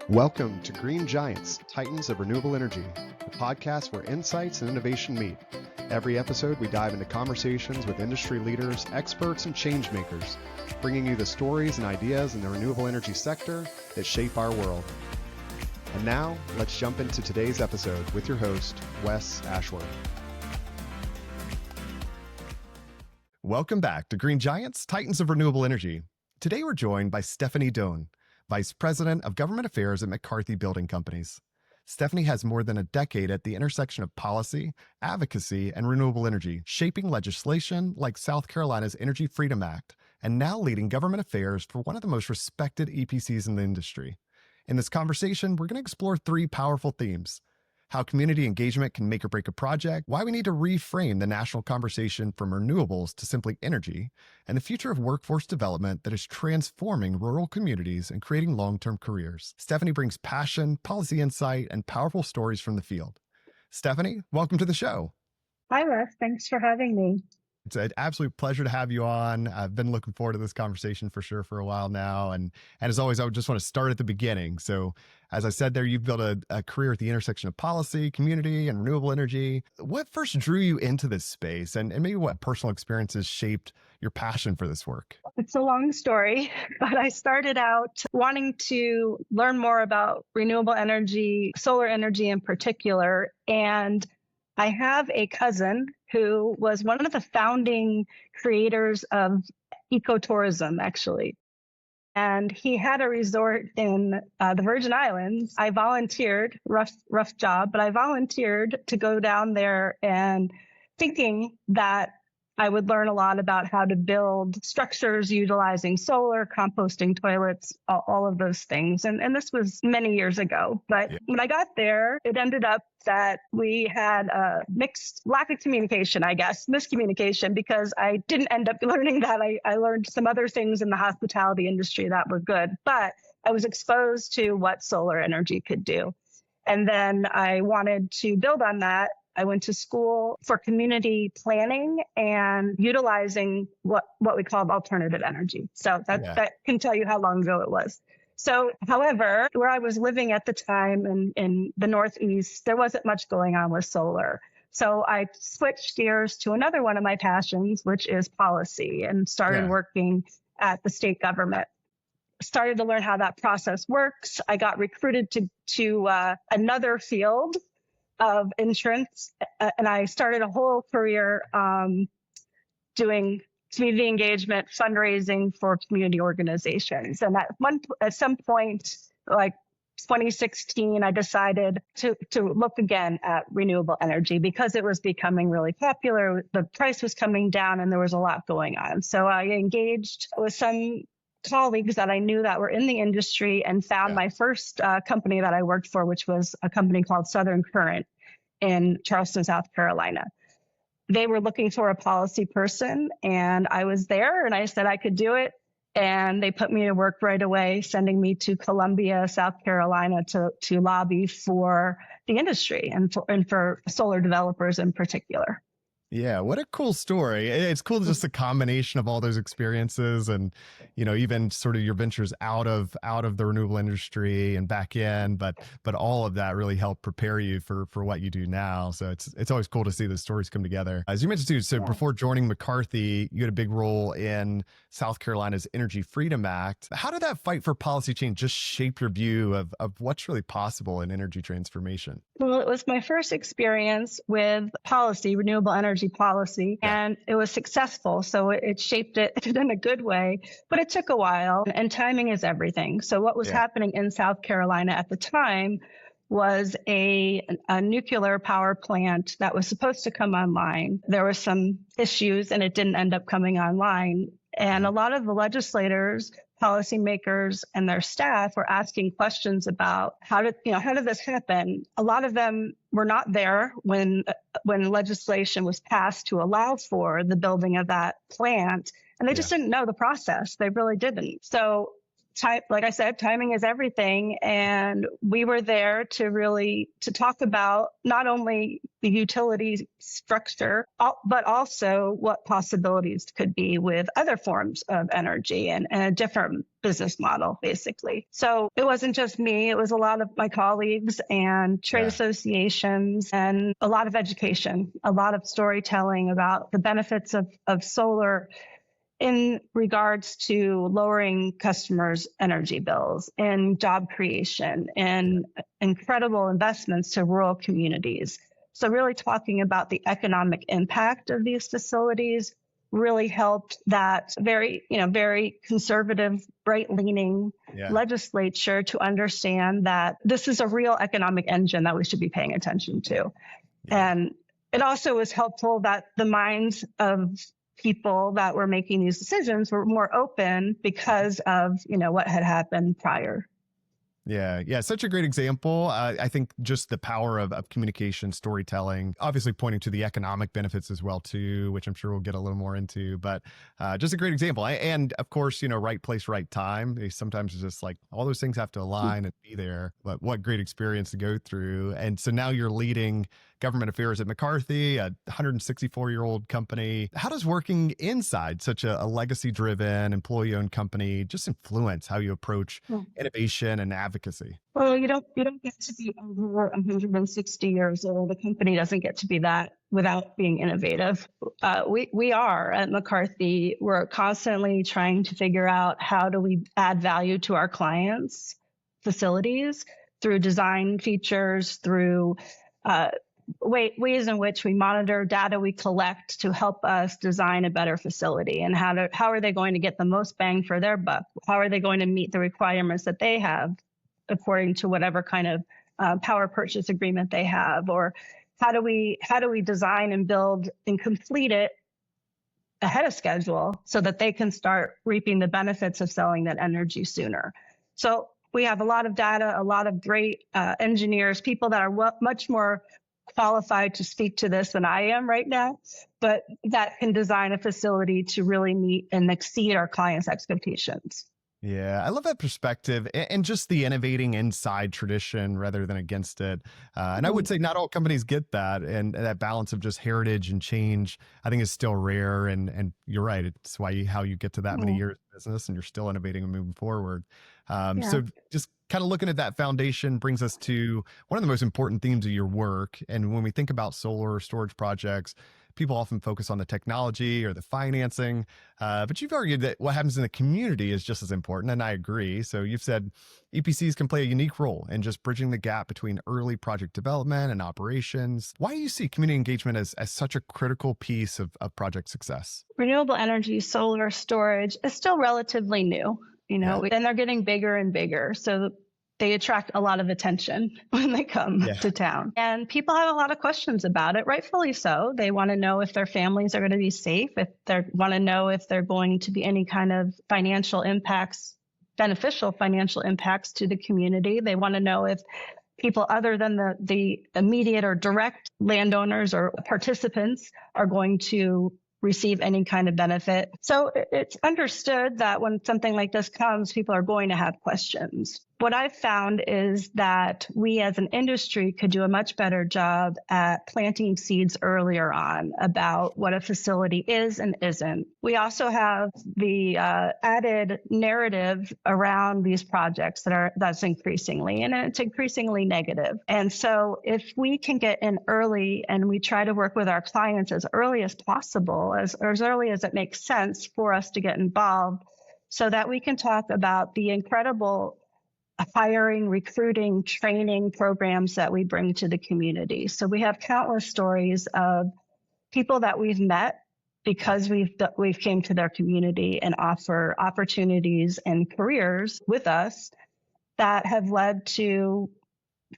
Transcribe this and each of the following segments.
Welcome to Green Giants, Titans of Renewable Energy, the podcast where insights and innovation meet. Every episode, we dive into conversations with industry leaders, experts, and change makers, bringing you the stories and ideas in the renewable energy sector that shape our world. And now, let's jump into today's episode with your host, Wes Ashworth. Welcome back to Green Giants, Titans of Renewable Energy. Today, we're joined by Steffanie Dohn, Vice President of Government Affairs at McCarthy Building Companies. Steffanie has more than a decade at the intersection of policy, advocacy, and renewable energy, shaping legislation like South Carolina's Energy Freedom Act, and now leading government affairs for one of the most respected EPCs in the industry. In this conversation, we're going to explore three powerful themes: how community engagement can make or break a project, why we need to reframe the national conversation from renewables to simply energy, and the future of workforce development that is transforming rural communities and creating long-term careers. Steffanie brings passion, policy insight, and powerful stories from the field. Steffanie, welcome to the show. Hi, Wes. Thanks for having me. It's an absolute pleasure to have you on. I've been looking forward to this conversation for sure for a while now. And as always, I would just want to start at the beginning. So as I said there, you've built a career at the intersection of policy, community, and renewable energy. What first drew you into this space, and maybe what personal experiences shaped your passion for this work? It's a long story, but I started out wanting to learn more about renewable energy, solar energy in particular. And I have a cousin who was one of the founding creators of ecotourism, actually. And he had a resort in the Virgin Islands. I volunteered, rough job, but I volunteered to go down there and thinking that I would learn a lot about how to build structures utilizing solar, composting toilets, all of those things. And this was many years ago. But when I got there, it ended up that we had a mixed lack of communication, I guess, miscommunication, because I didn't end up learning that. I learned some other things in the hospitality industry that were good, but I was exposed to what solar energy could do. And then I wanted to build on that. I went to school for community planning and utilizing what we called alternative energy. So that can tell you how long ago it was. So, however, where I was living at the time in the Northeast, there wasn't much going on with solar. So I switched gears to another one of my passions, which is policy, and started working at the state government. Started to learn how that process works. I got recruited to another field of insurance, and I started a whole career doing community engagement, fundraising for community organizations. And at some point, like 2016, I decided to look again at renewable energy because it was becoming really popular. The price was coming down, and there was a lot going on. So I engaged with some colleagues that I knew that were in the industry and found my first company that I worked for, which was a company called Southern Current in Charleston, South Carolina. They were looking for a policy person, and I was there, and I said I could do it. And they put me to work right away, sending me to Columbia, South Carolina to lobby for the industry and for solar developers in particular. Yeah, what a cool story. It's cool, just a combination of all those experiences and, even sort of your ventures out of the renewable industry and back in, but all of that really helped prepare you for what you do now. So it's always cool to see the stories come together. As you mentioned too, so before joining McCarthy, you had a big role in South Carolina's Energy Freedom Act. How did that fight for policy change just shape your view of what's really possible in energy transformation? Well, it was my first experience with policy, renewable energy policy, and it was successful. So it shaped it in a good way, but it took a while, and timing is everything. So what was happening in South Carolina at the time was a nuclear power plant that was supposed to come online. There were some issues, and it didn't end up coming online. And a lot of the legislators, policymakers, and their staff were asking questions about how did this happen? A lot of them were not there when legislation was passed to allow for the building of that plant, and they just didn't know the process. They really didn't. So like I said, timing is everything. And we were there to talk about not only the utility structure, but also what possibilities could be with other forms of energy and a different business model, basically. So it wasn't just me, it was a lot of my colleagues and trade associations and a lot of education, a lot of storytelling about the benefits of solar in regards to lowering customers' energy bills and job creation and incredible investments to rural communities. So really talking about the economic impact of these facilities really helped that very conservative, right-leaning legislature to understand that this is a real economic engine that we should be paying attention to. And it also was helpful that the minds of people that were making these decisions were more open because of, what had happened prior. Yeah. Such a great example. I think just the power of communication, storytelling, obviously pointing to the economic benefits as well, too, which I'm sure we'll get a little more into, but just a great example. And of course, right place, right time. Sometimes it's just like all those things have to align and be there, but what great experience to go through. And so now you're leading government affairs at McCarthy, a 164-year-old company. How does working inside such a legacy-driven, employee-owned company just influence how you approach innovation and advocacy? Well, you don't get to be over 160 years old. The company doesn't get to be that without being innovative. We are at McCarthy. We're constantly trying to figure out how do we add value to our clients' facilities through design features, through ways in which we monitor data we collect to help us design a better facility, and how are they going to get the most bang for their buck? How are they going to meet the requirements that they have according to whatever kind of power purchase agreement they have? Or how do we design and build and complete it ahead of schedule so that they can start reaping the benefits of selling that energy sooner? So we have a lot of data, a lot of great engineers, people that are much more qualified to speak to this than I am right now, but that can design a facility to really meet and exceed our clients' expectations. Yeah, I love that perspective and just the innovating inside tradition rather than against it. And I would say not all companies get that, and that balance of just heritage and change, I think, is still rare. And you're right, it's how you get to that many years of business and you're still innovating and moving forward. So just kind of looking at that foundation brings us to one of the most important themes of your work. And when we think about solar storage projects, people often focus on the technology or the financing, but you've argued that what happens in the community is just as important, and I agree. So you've said EPCs can play a unique role in just bridging the gap between early project development and operations. Why do you see community engagement as such a critical piece of project success? Renewable energy, solar storage is still relatively new, and they're getting bigger and bigger. So they attract a lot of attention when they come to town. And people have a lot of questions about it, rightfully so. They want to know if their families are going to be safe, if they want to know if they're going to be any kind of beneficial financial impacts to the community. They want to know if people other than the immediate or direct landowners or participants are going to receive any kind of benefit. So it's understood that when something like this comes, people are going to have questions. What I've found is that we as an industry could do a much better job at planting seeds earlier on about what a facility is and isn't. We also have the added narrative around these projects that's increasingly, and it's increasingly negative. And so if we can get in early and we try to work with our clients as early as possible, as early as it makes sense for us to get involved, so that we can talk about the incredible hiring, recruiting, training programs that we bring to the community. So we have countless stories of people that we've met because we've came to their community and offer opportunities and careers with us that have led to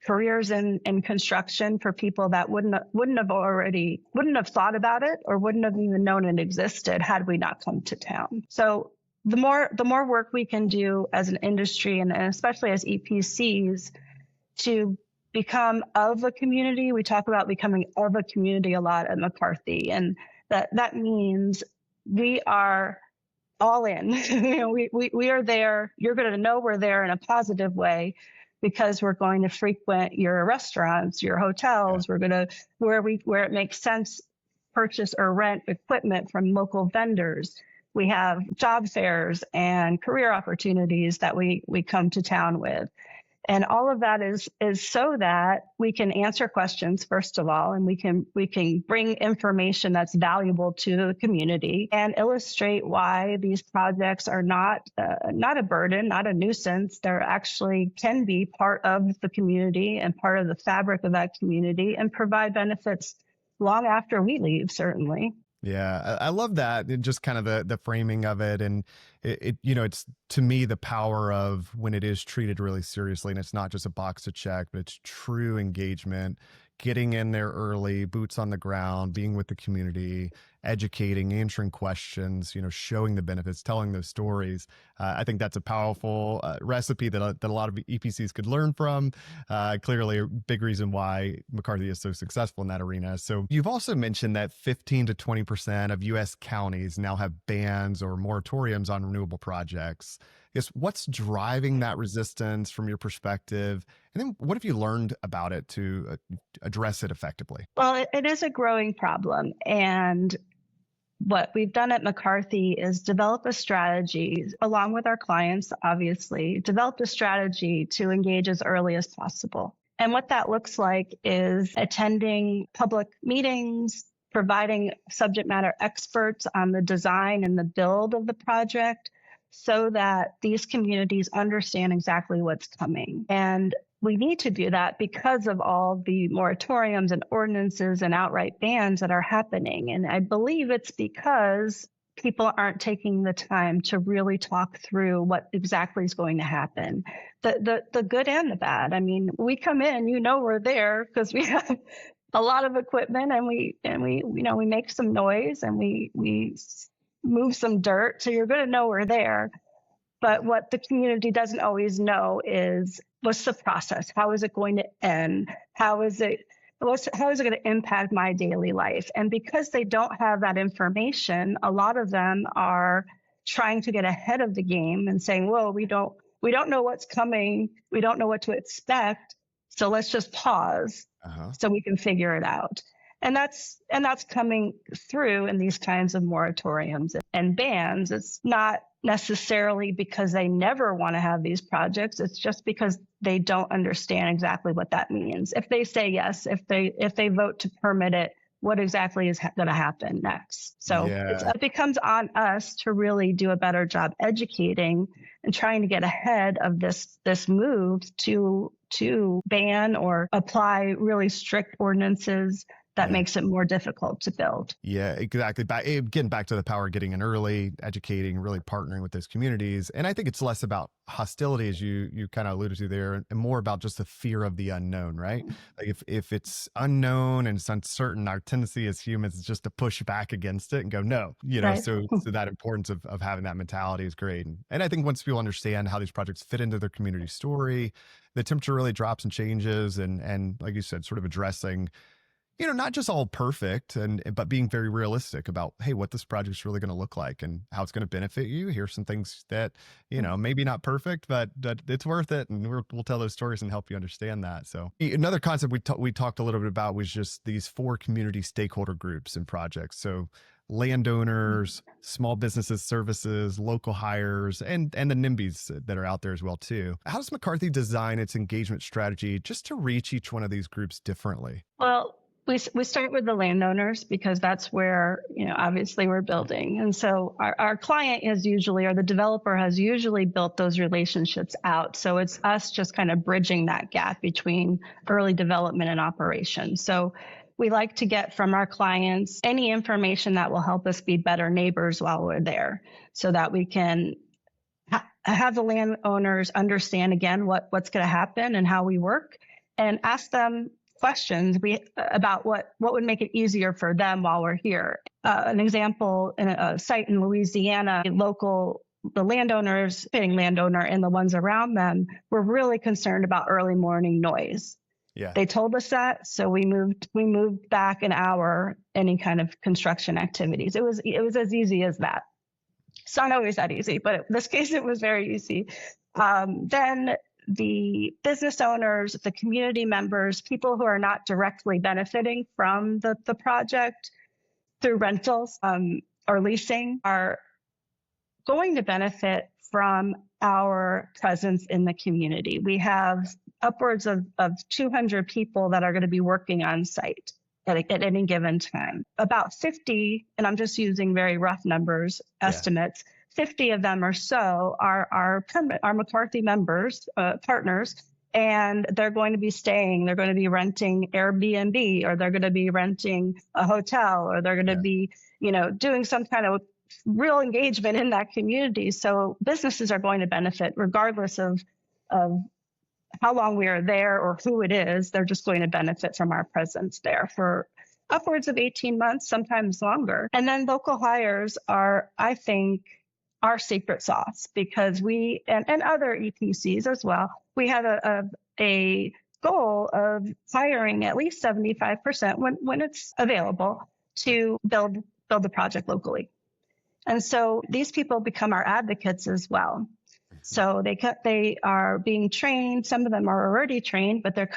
careers in construction for people that wouldn't have thought about it or wouldn't have even known it existed had we not come to town. So the more work we can do as an industry and especially as EPCs to become of a community. We talk about becoming of a community a lot at McCarthy, and that means we are all in. We are there. You're going to know we're there in a positive way because we're going to frequent your restaurants, your hotels. We're going to, where it makes sense, purchase or rent equipment from local vendors. We have job fairs and career opportunities that we come to town with. And all of that is so that we can answer questions, first of all, and we can bring information that's valuable to the community and illustrate why these projects are not a burden, not a nuisance. They're actually can be part of the community and part of the fabric of that community and provide benefits long after we leave, certainly. Yeah, I love that. And just kind of the framing of it. And it's to me the power of when it is treated really seriously and it's not just a box to check, but it's true engagement, getting in there early, boots on the ground, being with the community, educating, answering questions, showing the benefits, telling those stories. I think that's a powerful recipe that a lot of EPCs could learn from. Clearly a big reason why McCarthy is so successful in that arena. So you've also mentioned that 15 to 20% of U.S. counties now have bans or moratoriums on renewable projects. I guess what's driving that resistance from your perspective? And then what have you learned about it to address it effectively? Well, it is a growing problem. And what we've done at McCarthy is develop a strategy, along with our clients, obviously, developed a strategy to engage as early as possible. And what that looks like is attending public meetings, providing subject matter experts on the design and the build of the project so that these communities understand exactly what's coming. And we need to do that because of all the moratoriums and ordinances and outright bans that are happening. And I believe it's because people aren't taking the time to really talk through what exactly is going to happen. The good and the bad. I mean, we come in, we're there because we have a lot of equipment and we make some noise and we move some dirt. So you're going to know we're there. But what the community doesn't always know is what's the process? How is it going to end? How is it going to impact my daily life? And because they don't have that information, a lot of them are trying to get ahead of the game and saying, well, we don't know what's coming. We don't know what to expect. So let's just pause so we can figure it out. And that's coming through in these kinds of moratoriums and bans. It's not necessarily because they never want to have these projects. It's just because they don't understand exactly what that means. If they say yes, if they vote to permit it, what exactly is going to happen next? So it becomes on us to really do a better job educating and trying to get ahead of this move to ban or apply really strict ordinances that makes it more difficult to build. Yeah, exactly. Getting back to the power of getting in early, educating, really partnering with those communities. And I think it's less about hostility, as you kind of alluded to there, and more about just the fear of the unknown, right? Like if it's unknown and it's uncertain, our tendency as humans is just to push back against it and go, no, right. So that importance of having that mentality is great. And I think once people understand how these projects fit into their community story, the temperature really drops and changes. And like you said, sort of addressing not just all perfect but being very realistic about, hey, what this project's really going to look like and how it's going to benefit you. Here's some things that, maybe not perfect, but it's worth it. And we'll tell those stories and help you understand that. So another concept we talked a little bit about was just these 4 community stakeholder groups and projects. So landowners, small businesses, services, local hires, and the NIMBYs that are out there as well too. How does McCarthy design its engagement strategy just to reach each one of these groups differently? Well, we start with the landowners because that's where, obviously we're building. And so our client the developer has usually built those relationships out. So it's us just kind of bridging that gap between early development and operation. So we like to get from our clients any information that will help us be better neighbors while we're there so that we can have the landowners understand, again, what's going to happen and how we work, and ask them questions about what would make it easier for them while we're here. An example, in a site in Louisiana, the landowners, paying landowner and the ones around them were really concerned about early morning noise. Yeah. They told us that, so we moved back an hour any kind of construction activities. It was as easy as that. It's not always that easy, but in this case, it was very easy. Then the business owners, the community members, people who are not directly benefiting from the project through rentals or leasing are going to benefit from our presence in the community. We have upwards of 200 people that are going to be working on site at any given time. About 50, and I'm just using very rough numbers, estimates, 50 of them or so are McCarthy members, partners, and they're going to be staying, they're going to be renting Airbnb, or they're going to be renting a hotel, or they're going to be, doing some kind of real engagement in that community. So businesses are going to benefit regardless of how long we are there or who it is. They're just going to benefit from our presence there for upwards of 18 months, sometimes longer. And then local hires are, I think, our secret sauce, because we, and other EPCs as well, we have a goal of hiring at least 75% when it's available to build the project locally. And so these people become our advocates as well. So they are being trained. Some of them are already trained, but they're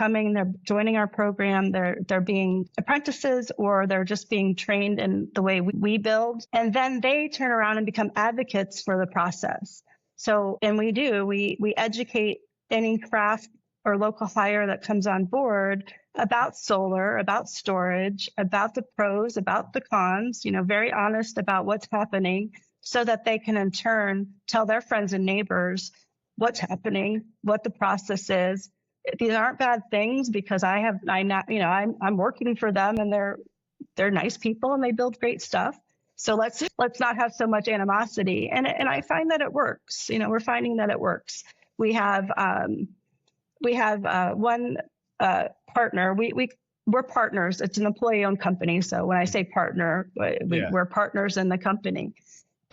joining our program. They're being apprentices, or they're just being trained in the way we build. And then they turn around and become advocates for the process. So, and we educate any craft or local hire that comes on board about solar, about storage, about the pros, about the cons, very honest about what's happening, so that they can in turn tell their friends and neighbors what's happening, what the process is. These aren't bad things, because I'm working for them, and they're nice people and they build great stuff. So let's not have so much animosity. And I find that it works. We're finding that it works. We have one partner. We're partners. It's an employee-owned company. So when I say partner, we're partners in the company.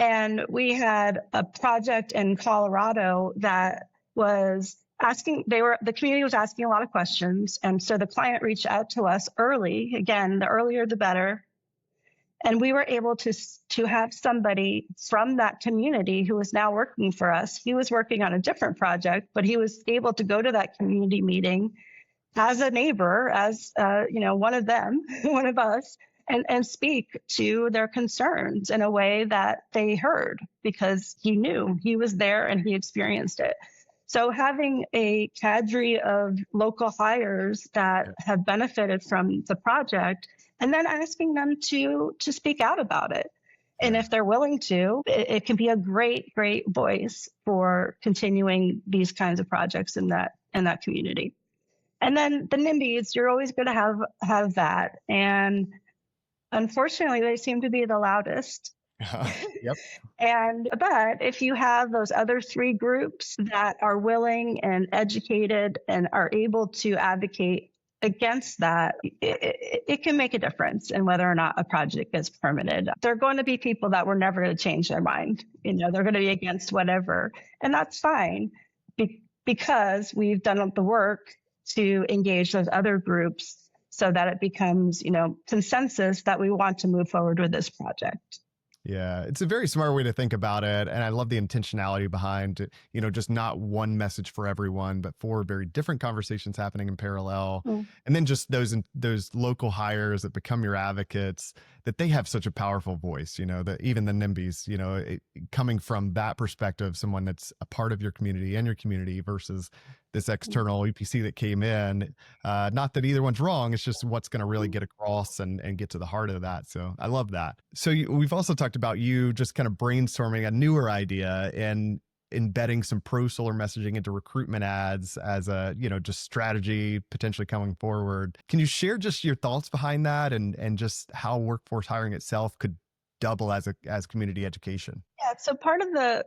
And we had a project in Colorado that was the community was asking a lot of questions. And so the client reached out to us early. Again, the earlier, the better. And we were able to have somebody from that community who is now working for us. He was working on a different project, but he was able to go to that community meeting as a neighbor, as one of them, one of us, and speak to their concerns in a way that they heard, because he knew, he was there and he experienced it. So having a cadre of local hires that have benefited from the project, and then asking them to speak out about it. And if they're willing to, it can be a great, great voice for continuing these kinds of projects in that community. And then the NIMBYs, you're always going to have that. And unfortunately, they seem to be the loudest. Yep. But if you have those other three groups that are willing and educated and are able to advocate against that, it can make a difference in whether or not a project gets permitted. There are going to be people that were never going to change their mind. They're going to be against whatever. And that's fine, because we've done the work to engage those other groups so that it becomes, consensus that we want to move forward with this project. Yeah, it's a very smart way to think about it. And I love the intentionality behind, just not one message for everyone, but four very different conversations happening in parallel. And then just those local hires that become your advocates, that they have such a powerful voice, that even the NIMBYs, coming from that perspective, someone that's a part of your community and your community versus this external EPC that came in. Not that either one's wrong. It's just what's going to really get across and get to the heart of that. So I love that. So we've also talked about you just kind of brainstorming a newer idea and embedding some pro solar messaging into recruitment ads as a, just strategy potentially coming forward. Can you share just your thoughts behind that and just how workforce hiring itself could double as community education? Yeah. So part of the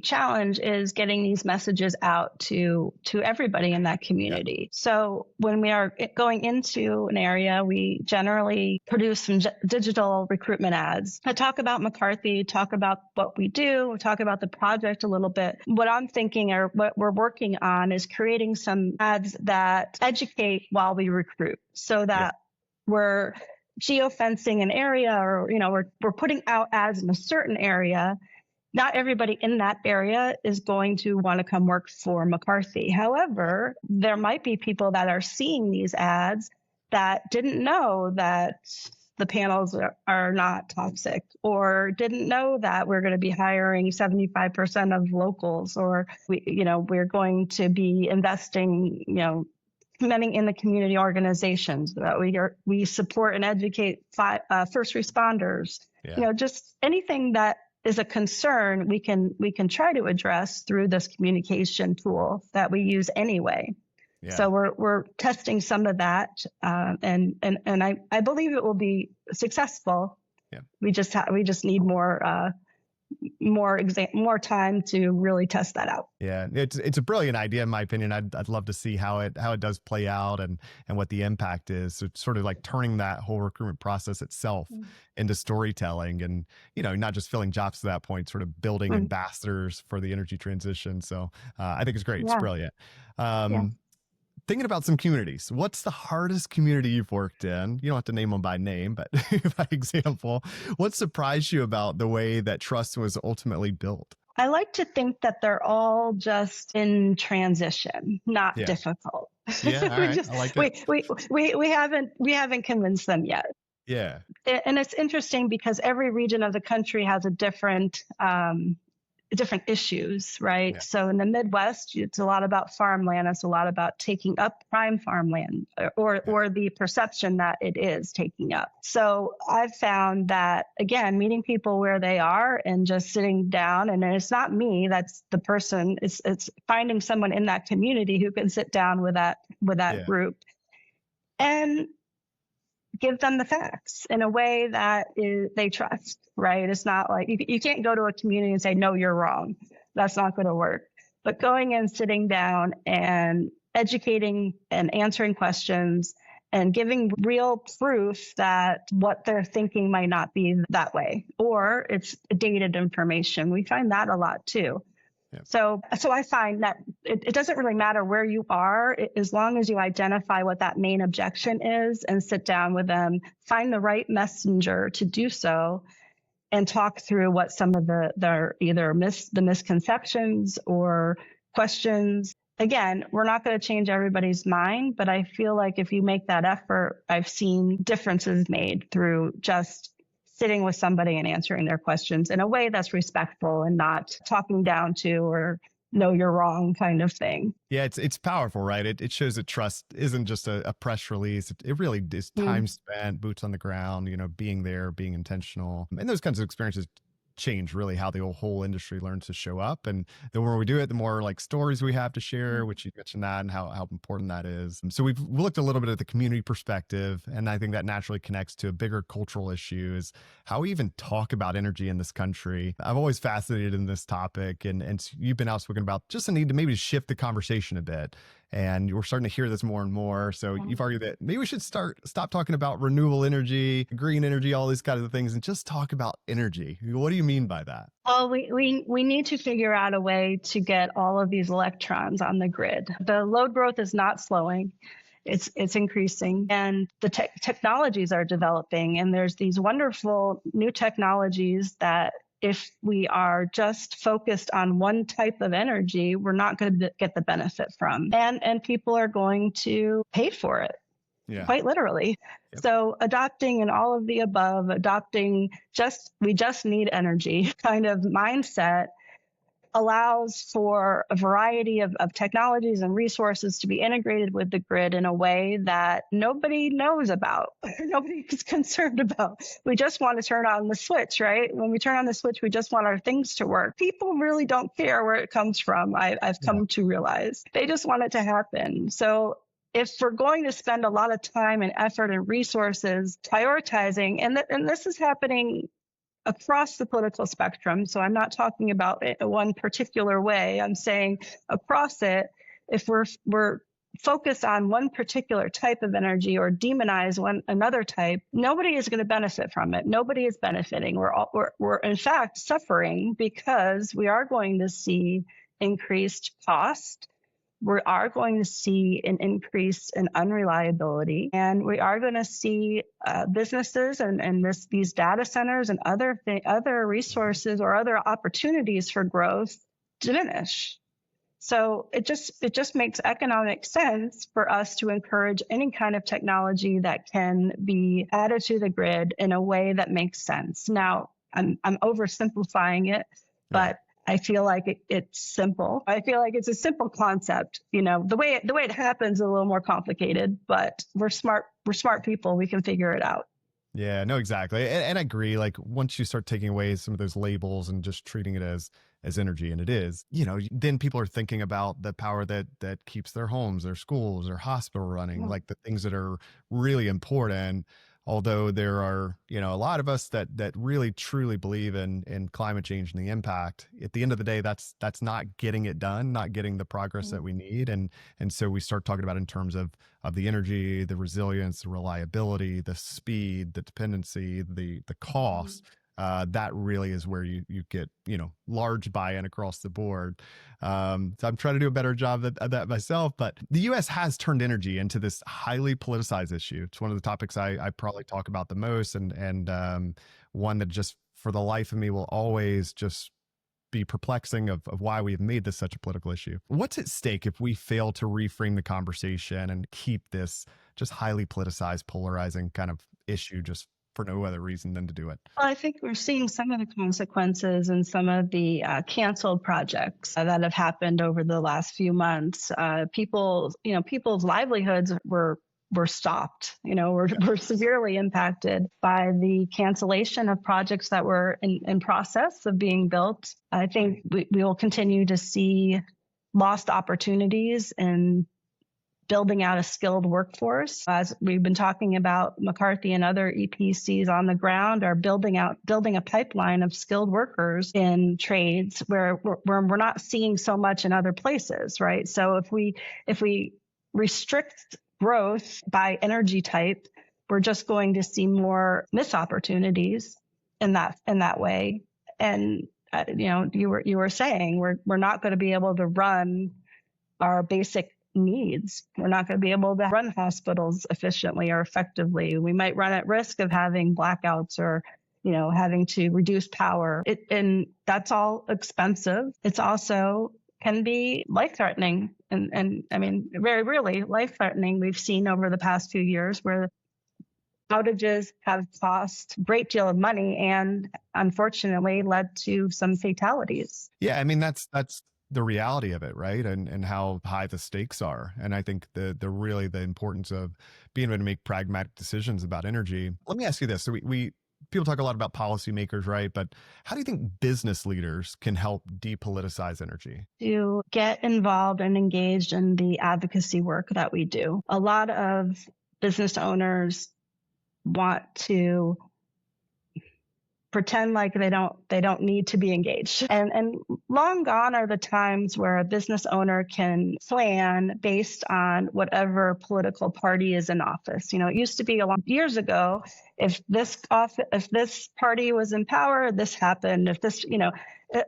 challenge is getting these messages out to everybody in that community. So when we are going into an area, we generally produce some digital recruitment ads. I talk about McCarthy, talk about what we do, talk about the project a little bit. What I'm thinking, or what we're working on, is creating some ads that educate while we recruit, so that we're geofencing an area, or we're putting out ads in a certain area. not everybody in that area is going to want to come work for McCarthy. However, there might be people that are seeing these ads that didn't know that the panels are not toxic, or didn't know that we're going to be hiring 75% of locals, or we're going to be investing, many in the community organizations that we support and educate first responders. Yeah. Just anything that is a concern, we can try to address through this communication tool that we use anyway. Yeah. So we're testing some of that, and I believe it will be successful. Yeah. We just need more time to really test that out. Yeah, it's a brilliant idea in my opinion. I'd love to see how it does play out and what the impact is. So it's sort of like turning that whole recruitment process itself into storytelling, and not just filling jobs to that point, sort of building ambassadors for the energy transition. So I think it's great. Yeah. It's brilliant. Thinking about some communities, what's the hardest community you've worked in? You don't have to name them by name, but by example, what surprised you about the way that trust was ultimately built? I like to think that they're all just in transition, not difficult. Yeah, all right. I like it. We haven't convinced them yet. Yeah. And it's interesting because every region of the country has a different issues, right? Yeah. So in the Midwest, it's a lot about farmland. It's a lot about taking up prime farmland, or the perception that it is taking up. So I've found that, again, meeting people where they are and just sitting down, and it's not me, that's the person. It's finding someone in that community who can sit down with that group and give them the facts in a way that they trust, right? It's not like you can't go to a community and say, no, you're wrong. That's not going to work. But going and sitting down and educating and answering questions and giving real proof that what they're thinking might not be that way, or it's dated information. We find that a lot too. Yep. So I find that it doesn't really matter where you are, as long as you identify what that main objection is and sit down with them, find the right messenger to do so, and talk through what some of the either the misconceptions or questions. Again, we're not going to change everybody's mind, but I feel like if you make that effort, I've seen differences made through just sitting with somebody and answering their questions in a way that's respectful and not talking down to or no, you're wrong kind of thing. Yeah, it's powerful, right? It shows that trust isn't just a press release. It really is time spent, boots on the ground, being there, being intentional. And those kinds of experiences change really how the whole industry learns to show up. And the more we do it, the more like stories we have to share, which you mentioned that and how important that is. So we've looked a little bit at the community perspective, and I think that naturally connects to a bigger cultural issue is how we even talk about energy in this country. I'm always fascinated in this topic, and you've been outspoken about just the need to maybe shift the conversation a bit. And we're starting to hear this more and more. So you've argued that maybe we should stop talking about renewable energy, green energy, all these kinds of things, and just talk about energy. What do you mean by that? Well, we need to figure out a way to get all of these electrons on the grid. The load growth is not slowing. It's increasing, and the technologies are developing, and there's these wonderful new technologies that if we are just focused on one type of energy, we're not going to get the benefit from. And people are going to pay for it, quite literally. Yep. So adopting an all of the above, we just need energy kind of mindset allows for a variety of technologies and resources to be integrated with the grid in a way that nobody knows about, nobody is concerned about. We just want to turn on the switch, right? When we turn on the switch, we just want our things to work. People really don't care where it comes from. I've come to realize they just want it to happen. So if we're going to spend a lot of time and effort and resources prioritizing, and this is happening across the political spectrum. So I'm not talking about it one particular way. I'm saying across it, if we're focused on one particular type of energy or demonize another type, nobody is going to benefit from it. Nobody is benefiting. We're in fact suffering because we are going to see increased cost we are going to see an increase in unreliability, and we are going to see businesses and these data centers and other resources or other opportunities for growth diminish. So it just makes economic sense for us to encourage any kind of technology that can be added to the grid in a way that makes sense. Now, I'm oversimplifying it, but I feel like it's simple. I feel like it's a simple concept. You know, the way it happens is a little more complicated, but we're smart people. We can figure it out. Yeah, no, exactly. And I agree. Like once you start taking away some of those labels and just treating it as energy, and it is, you know, then people are thinking about the power that keeps their homes, their schools, their hospital running, like the things that are really important. Although there are, you know, a lot of us that really truly believe in climate change and the impact. At the end of the day, that's not getting it done, not getting the progress that we need, and so we start talking about in terms of the energy, the resilience, the reliability, the speed, the dependency, the cost. That really is where you get, you know, large buy-in across the board. So I'm trying to do a better job of that myself. But the U.S. has turned energy into this highly politicized issue. It's one of the topics I probably talk about the most, and one that just for the life of me will always just be perplexing of why we've made this such a political issue. What's at stake if we fail to reframe the conversation and keep this just highly politicized, polarizing kind of issue just for no other reason than to do it? Well, I think we're seeing some of the consequences in some of the canceled projects that have happened over the last few months. People's livelihoods were stopped. You know, were severely impacted by the cancellation of projects that were in process of being built. I think we will continue to see lost opportunities in building out a skilled workforce. As we've been talking about, McCarthy and other EPCs on the ground are building a pipeline of skilled workers in trades where we're not seeing so much in other places, right? So if we restrict growth by energy type, we're just going to see more missed opportunities in that way. And you know, you were saying we're not going to be able to run our basic needs. We're not going to be able to run hospitals efficiently or effectively. We might run at risk of having blackouts or, you know, having to reduce power. And that's all expensive. It's also can be life-threatening. And I mean, very really life-threatening. We've seen over the past few years where outages have cost a great deal of money and unfortunately led to some fatalities. Yeah, I mean, that's the reality of it, right? And how high the stakes are. And I think the really the importance of being able to make pragmatic decisions about energy. Let me ask you this. So we people talk a lot about policymakers, right? But how do you think business leaders can help depoliticize energy? To get involved and engaged in the advocacy work that we do. A lot of business owners want to pretend like they don't need to be engaged. And long gone are the times where a business owner can plan based on whatever political party is in office. You know, it used to be a long years ago, if this party was in power, this happened. If this, you know,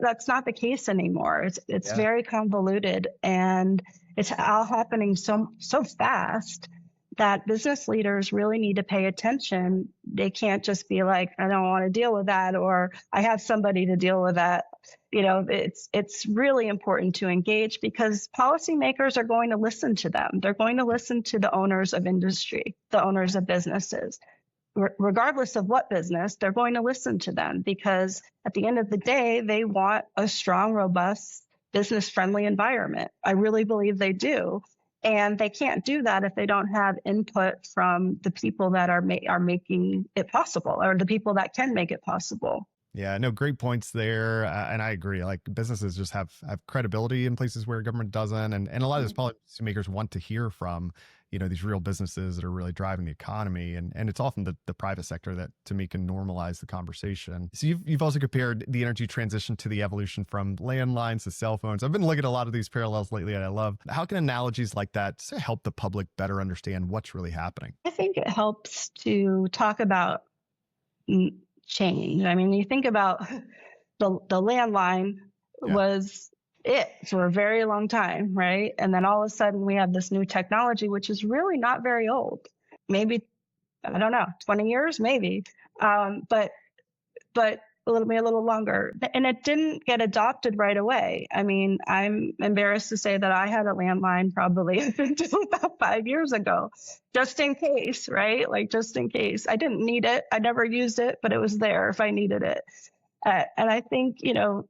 that's not the case anymore. It's very convoluted, and it's all happening so fast that business leaders really need to pay attention. They can't just be like, I don't want to deal with that, or I have somebody to deal with that. You know, it's really important to engage because policymakers are going to listen to them. They're going to listen to the owners of industry, the owners of businesses. Regardless of what business, they're going to listen to them because at the end of the day, they want a strong, robust, business-friendly environment. I really believe they do. And they can't do that if they don't have input from the people that are making it possible, or the people that can make it possible. Yeah, no, great points there. And I agree. Like businesses just have credibility in places where government doesn't. And a lot of those policymakers want to hear from, you know, these real businesses that are really driving the economy. And it's often the private sector that, to me, can normalize the conversation. So you've also compared the energy transition to the evolution from landlines to cell phones. I've been looking at a lot of these parallels lately, and I love how can analogies like that help the public better understand what's really happening? I think it helps to talk about change. I mean, you think about the landline was it for a very long time, right? And then all of a sudden we have this new technology, which is really not very old. Maybe, I don't know, 20 years, maybe. But maybe a little longer. And it didn't get adopted right away. I mean, I'm embarrassed to say that I had a landline probably until about 5 years ago, just in case, right? Like, just in case. I didn't need it. I never used it, but it was there if I needed it. And I think,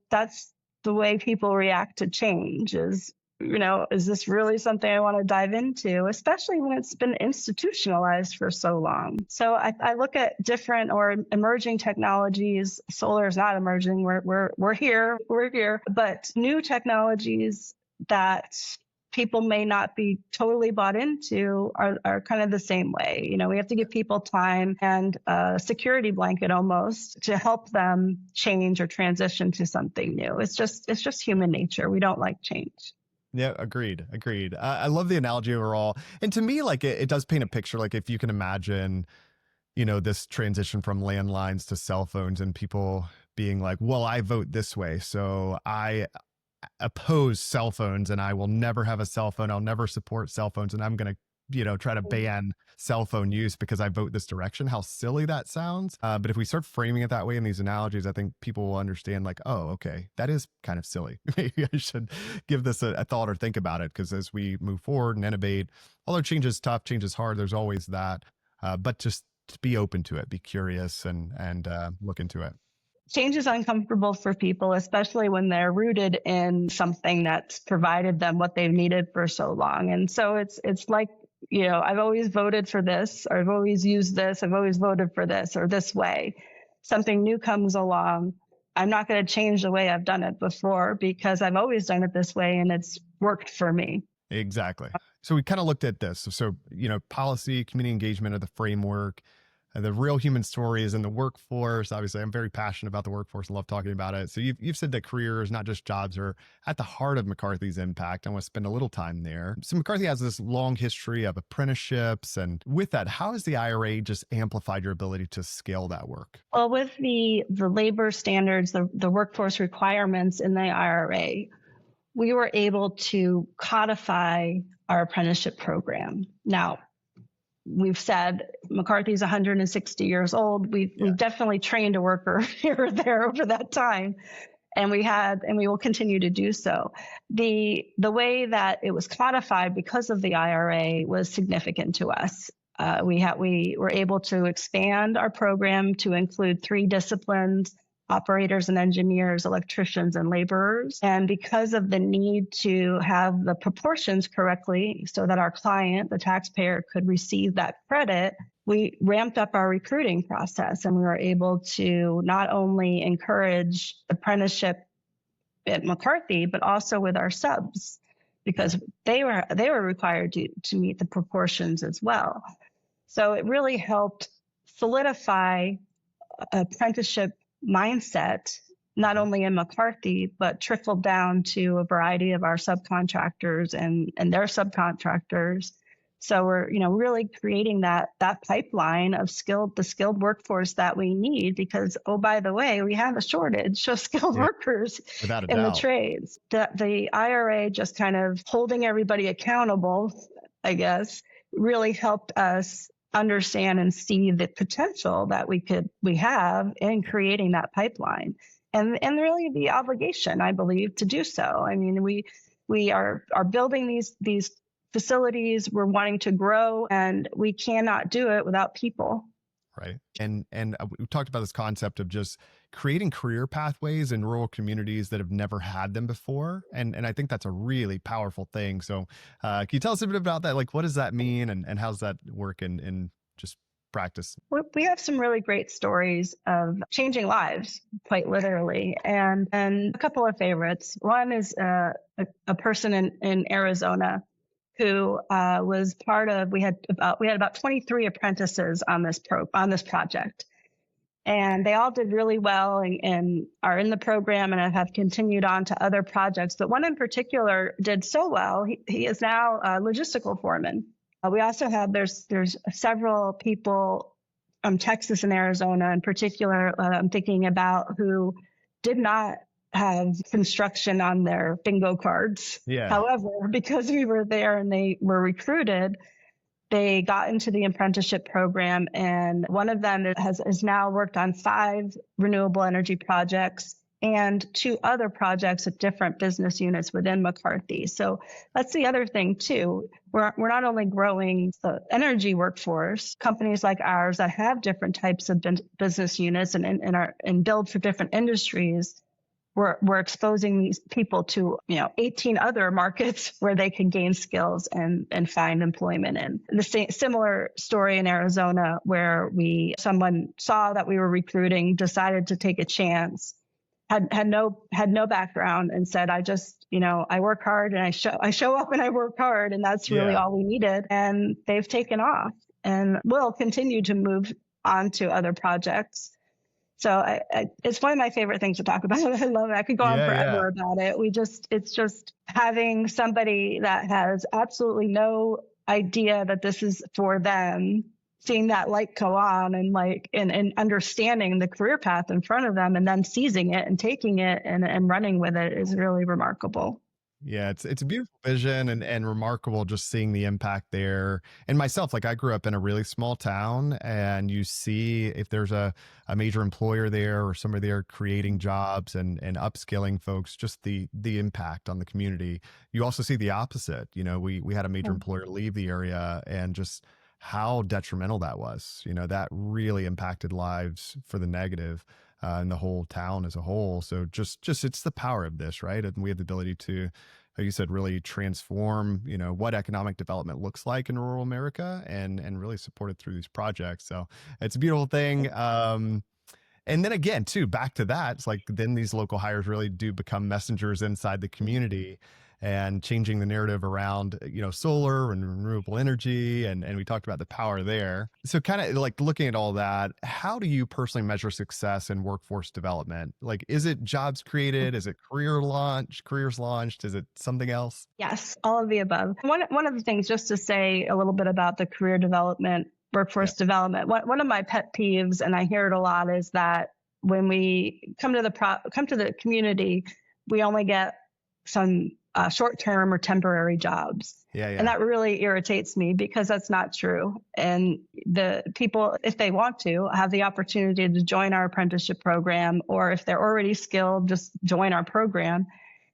that's the way people react to change is, is this really something I want to dive into, especially when it's been institutionalized for so long? So I look at different or emerging technologies. Solar is not emerging. We're here, but new technologies that people may not be totally bought into are kind of the same way. We have to give people time and a security blanket almost to help them change or transition to something new. It's just human nature. We don't like change. Yeah, agreed. I love the analogy overall. And to me, like it does paint a picture, like if you can imagine, this transition from landlines to cell phones and people being like, well, I vote this way, so I oppose cell phones and I will never have a cell phone. I'll never support cell phones. And I'm going to, try to ban cell phone use because I vote this direction. How silly that sounds. But if we start framing it that way in these analogies, I think people will understand like, oh, okay, that is kind of silly. Maybe I should give this a thought or think about it. Because as we move forward and innovate, although change is tough, change is hard, there's always that. But just to be open to it, be curious and look into it. Change is uncomfortable for people, especially when they're rooted in something that's provided them what they've needed for so long. And so it's like, I've always voted for this, or I've always used this, I've always voted for this or this way. Something new comes along. I'm not going to change the way I've done it before because I've always done it this way and it's worked for me. Exactly. So we kind of looked at this. So, policy, community engagement are the framework. The real human stories in the workforce. Obviously, I'm very passionate about the workforce. I love talking about it. So you've said that careers, not just jobs, are at the heart of McCarthy's impact. I want to spend a little time there. So McCarthy has this long history of apprenticeships. And with that, how has the IRA just amplified your ability to scale that work? Well, with the labor standards, the workforce requirements in the IRA, we were able to codify our apprenticeship program. Now, we've said McCarthy's 160 years old. We've definitely trained a worker here or there over that time. And we will continue to do so. The way that it was codified because of the IRA was significant to us. We were able to expand our program to include 3 disciplines: operators and engineers, electricians and laborers. And because of the need to have the proportions correctly so that our client, the taxpayer, could receive that credit, we ramped up our recruiting process, and we were able to not only encourage apprenticeship at McCarthy, but also with our subs, because they were required to meet the proportions as well. So it really helped solidify apprenticeship mindset, not only in McCarthy, but trickled down to a variety of our subcontractors and their subcontractors. So we're, really creating that pipeline of the skilled workforce that we need, because, oh, by the way, we have a shortage of skilled workers in the trades. The IRA just kind of holding everybody accountable, I guess, really helped us understand and see the potential that we have in creating that pipeline, and really the obligation, I believe, to do so. I mean, we are building these facilities. We're wanting to grow, and we cannot do it without people. Right. And we talked about this concept of just creating career pathways in rural communities that have never had them before. And I think that's a really powerful thing. So can you tell us a bit about that? Like, what does that mean, and how's that work in just practice? We have some really great stories of changing lives, quite literally. And a couple of favorites. One is a person in Arizona who was part of. We had about 23 apprentices on this project, and they all did really well and are in the program and have continued on to other projects. But one in particular did so well. He is now a logistical foreman. We also have there's several people from Texas and Arizona in particular. I'm thinking about who did not have construction on their bingo cards. Yeah. However, because we were there and they were recruited, they got into the apprenticeship program, and one of them has now worked on 5 renewable energy projects and 2 other projects at different business units within McCarthy. So that's the other thing too. We're not only growing the energy workforce, companies like ours that have different types of business units and build for different industries. We're exposing these people to 18 other markets where they can gain skills and find employment in. The similar story in Arizona, where someone saw that we were recruiting, decided to take a chance, had no background, and said, I work hard and I show up and I work hard, and that's really all we needed. And they've taken off and will continue to move on to other projects. So it's one of my favorite things to talk about. I love it. I could go on forever about it. It's just having somebody that has absolutely no idea that this is for them, seeing that light go on and understanding the career path in front of them, and then seizing it and taking it and running with it is really remarkable. Yeah, it's a beautiful vision and remarkable just seeing the impact there. And myself, I grew up in a really small town, and you see if there's a major employer there or somebody there creating jobs and upskilling folks, just the impact on the community. You also see the opposite. We had a major employer leave the area, and just how detrimental that was. That really impacted lives for the negative. And the whole town as a whole. So just it's the power of this, right? And we have the ability to, like you said, really transform, what economic development looks like in rural America and really support it through these projects. So it's a beautiful thing. And then again, too, back to that, it's then these local hires really do become messengers inside the community and changing the narrative around, solar and renewable energy. And we talked about the power there. So kind of looking at all that, how do you personally measure success in workforce development? Is it jobs created? Is it careers launched? Is it something else? Yes, all of the above. One of the things, just to say a little bit about the career development, workforce development, one of my pet peeves, and I hear it a lot, is that when we come to the community, we only get some short-term or temporary jobs. And that really irritates me, because that's not true. And the people, if they want to, have the opportunity to join our apprenticeship program, or if they're already skilled, just join our program.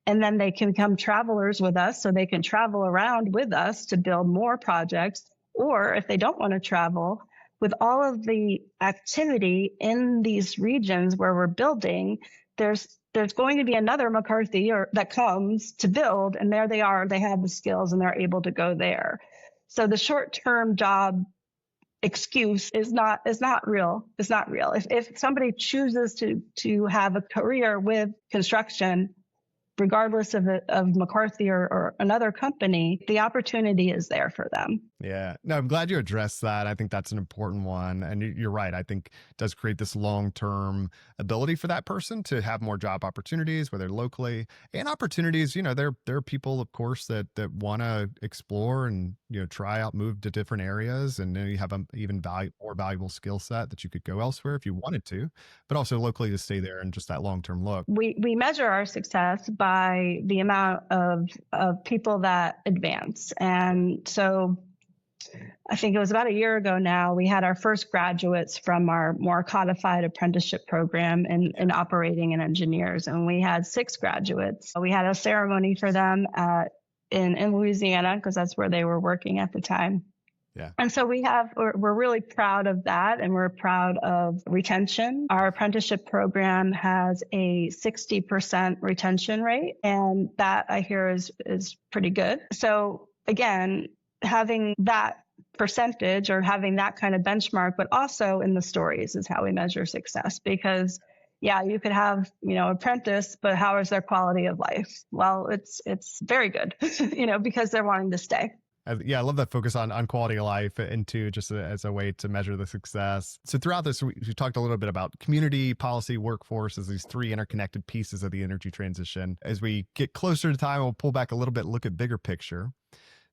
And then they can become travelers with us, so they can travel around with us to build more projects. Or if they don't want to travel, with all of the activity in these regions where we're building, there's going to be another McCarthy that comes to build, and there they are. They have the skills and they're able to go there. So the short-term job excuse is not real. It's not real. If somebody chooses to have a career with construction, regardless of McCarthy or another company, the opportunity is there for them. Yeah. No, I'm glad you addressed that. I think that's an important one. And you're right. I think it does create this long-term ability for that person to have more job opportunities, whether locally and opportunities. There are people, of course, that want to explore and, try out, move to different areas. And then you have an even more valuable skill set that you could go elsewhere if you wanted to, but also locally to stay there and just that long-term look. We measure our success by the amount of people that advance. And so I think it was about a year ago now, we had our first graduates from our more codified apprenticeship program in operating and engineers. And we had 6 graduates. We had a ceremony for them in Louisiana, because that's where they were working at the time. Yeah. And so we're really proud of that, and we're proud of retention. Our apprenticeship program has a 60% retention rate, and that I hear is pretty good. So again, having that percentage or having that kind of benchmark, but also in the stories is how we measure success. Because you could have, apprentice, but how is their quality of life? Well, it's very good, because they're wanting to stay. I love that focus on quality of life, and too, just as a way to measure the success. So throughout this, we talked a little bit about community, policy, workforce as these 3 interconnected pieces of the energy transition. As we get closer to time, we'll pull back a little bit, look at bigger picture.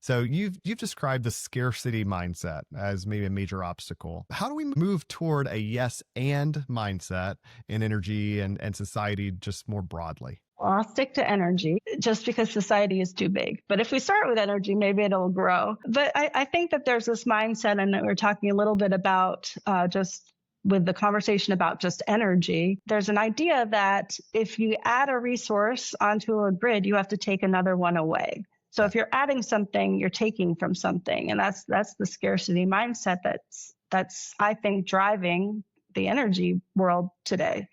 So you've described the scarcity mindset as maybe a major obstacle. How do we move toward a yes and mindset in energy and society just more broadly? Well, I'll stick to energy just because society is too big. But if we start with energy, maybe it'll grow. But I think that there's this mindset, and we're talking a little bit about just with the conversation about just energy, there's an idea that if you add a resource onto a grid, you have to take another one away. So if you're adding something, you're taking from something. And that's the scarcity mindset that's I think driving the energy world today.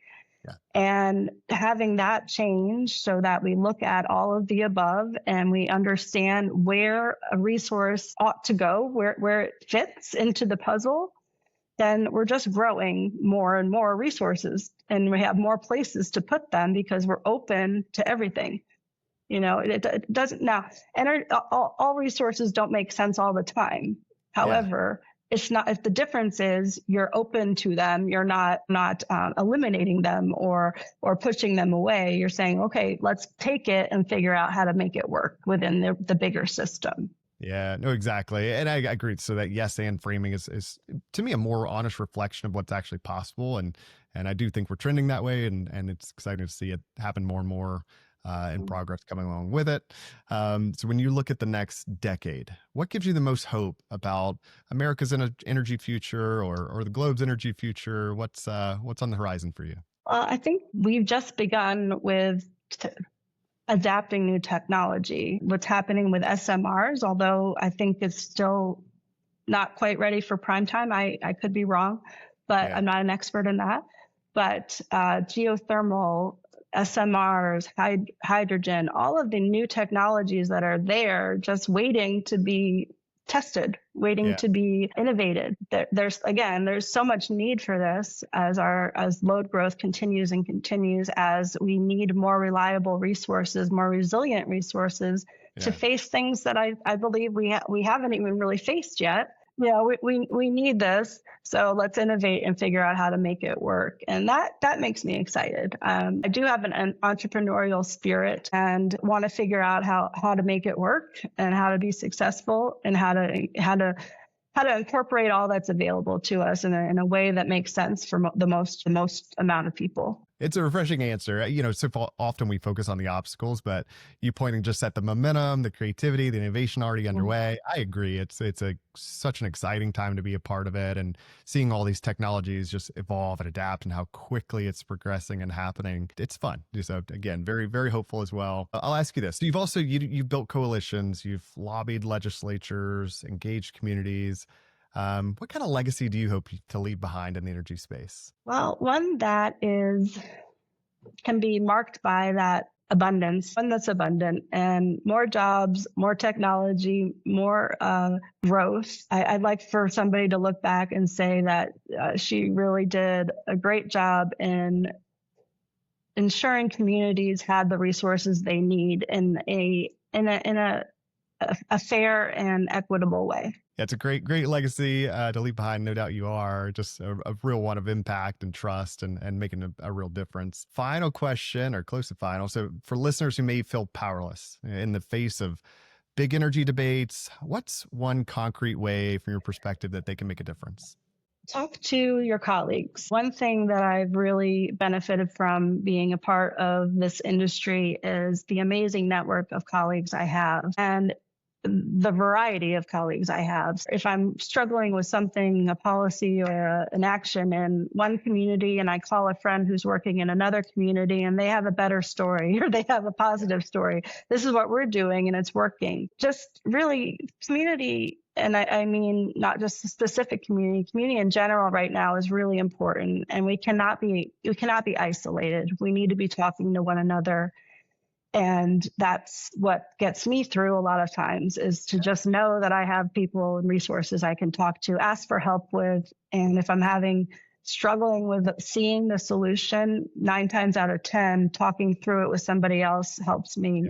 Yeah. And having that change so that we look at all of the above and we understand where a resource ought to go, where it fits into the puzzle, then we're just growing more and more resources and we have more places to put them because we're open to everything. It doesn't now, all resources don't make sense all the time. However, it's not, if the difference is you're open to them, you're not eliminating them or pushing them away. You're saying, okay, let's take it and figure out how to make it work within the bigger system. Yeah, no, exactly. And I agree. So that yes and framing is to me a more honest reflection of what's actually possible. And I do think we're trending that way. And it's exciting to see it happen more and more and progress coming along with it. So when you look at the next decade, what gives you the most hope about America's energy future or the globe's energy future? What's on the horizon for you? I think we've just begun with adapting new technology. What's happening with SMRs, although I think it's still not quite ready for prime time. I could be wrong, but I'm not an expert in that. But geothermal, SMRs, hydrogen, all of the new technologies that are there just waiting to be tested, waiting to be innovated. There's so much need for this as load growth continues, as we need more reliable resources, more resilient resources to face things that I believe we haven't even really faced yet. We need this, so let's innovate and figure out how to make it work. And that makes me excited. I do have an entrepreneurial spirit and want to figure out how to make it work and how to be successful and how to incorporate all that's available to us in a way that makes sense for the most amount of people. It's a refreshing answer. So often we focus on the obstacles, but you pointing just at the momentum, the creativity, the innovation already underway. I agree. It's such an exciting time to be a part of it, and seeing all these technologies just evolve and adapt and how quickly it's progressing and happening. It's fun. So again, very, very hopeful as well. I'll ask you this. You've also, you've built coalitions, you've lobbied legislatures, engaged communities. What kind of legacy do you hope to leave behind in the energy space? Well, one that can be marked by that abundance, one that's abundant, and more jobs, more technology, more growth. I'd like for somebody to look back and say that she really did a great job in ensuring communities had the resources they need in a fair and equitable way. Yeah, it's a great legacy to leave behind. No doubt you are. Just a real one of impact and trust and making a real difference. Final question, or close to final. So for listeners who may feel powerless in the face of big energy debates, what's one concrete way from your perspective that they can make a difference? Talk to your colleagues. One thing that I've really benefited from being a part of this industry is the amazing network of colleagues I have and the variety of colleagues I have. If I'm struggling with something, a policy or an action in one community, and I call a friend who's working in another community and they have a better story or they have a positive story, this is what we're doing and it's working. Just really community. And I mean, not just a specific community in general right now is really important. And we cannot be isolated. We need to be talking to one another. And that's what gets me through a lot of times, is to just know that I have people and resources I can talk to, ask for help with. And if I'm having struggling with seeing the solution, 9 times out of 10, talking through it with somebody else helps me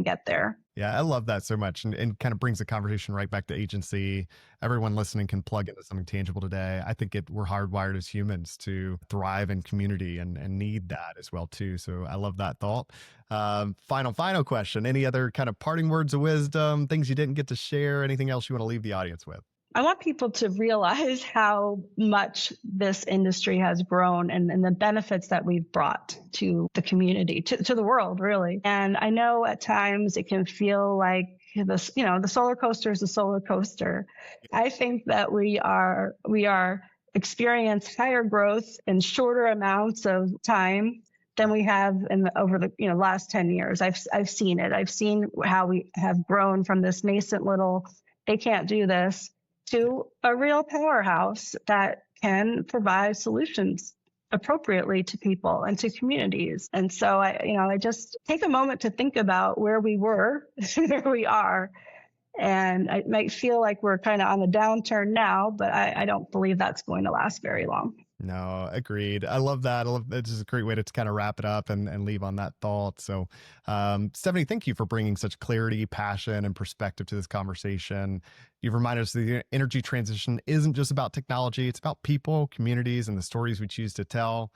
get there. Yeah, I love that so much, and kind of brings the conversation right back to agency. Everyone listening can plug into something tangible today. I think we're hardwired as humans to thrive in community and need that as well too. So I love that thought. Final question. Any other kind of parting words of wisdom, things you didn't get to share, anything else you want to leave the audience with? I want people to realize how much this industry has grown and the benefits that we've brought to the community, to the world, really. And I know at times it can feel like this, the solar coaster is a solar coaster. I think that we are experience higher growth in shorter amounts of time than we have over the last 10 years. I've seen it. I've seen how we have grown from this nascent little, they can't do this, to a real powerhouse that can provide solutions appropriately to people and to communities. And so I just take a moment to think about where we were, where we are. And it might feel like we're kind of on the downturn now, but I don't believe that's going to last very long. No, agreed. I love that. This is a great way to kind of wrap it up and leave on that thought. So, Steffanie, thank you for bringing such clarity, passion, and perspective to this conversation. You've reminded us that the energy transition isn't just about technology. It's about people, communities, and the stories we choose to tell.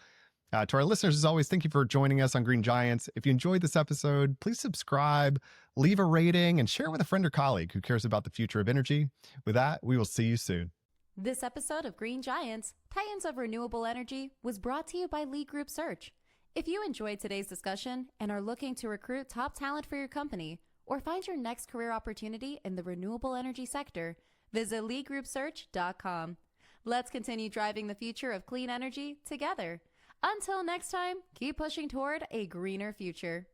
To our listeners, as always, thank you for joining us on Green Giants. If you enjoyed this episode, please subscribe, leave a rating, and share with a friend or colleague who cares about the future of energy. With that, we will see you soon. This episode of Green Giants, Titans of Renewable Energy, was brought to you by Lee Group Search. If you enjoyed today's discussion and are looking to recruit top talent for your company or find your next career opportunity in the renewable energy sector, visit leegroupsearch.com. Let's continue driving the future of clean energy together. Until next time, keep pushing toward a greener future.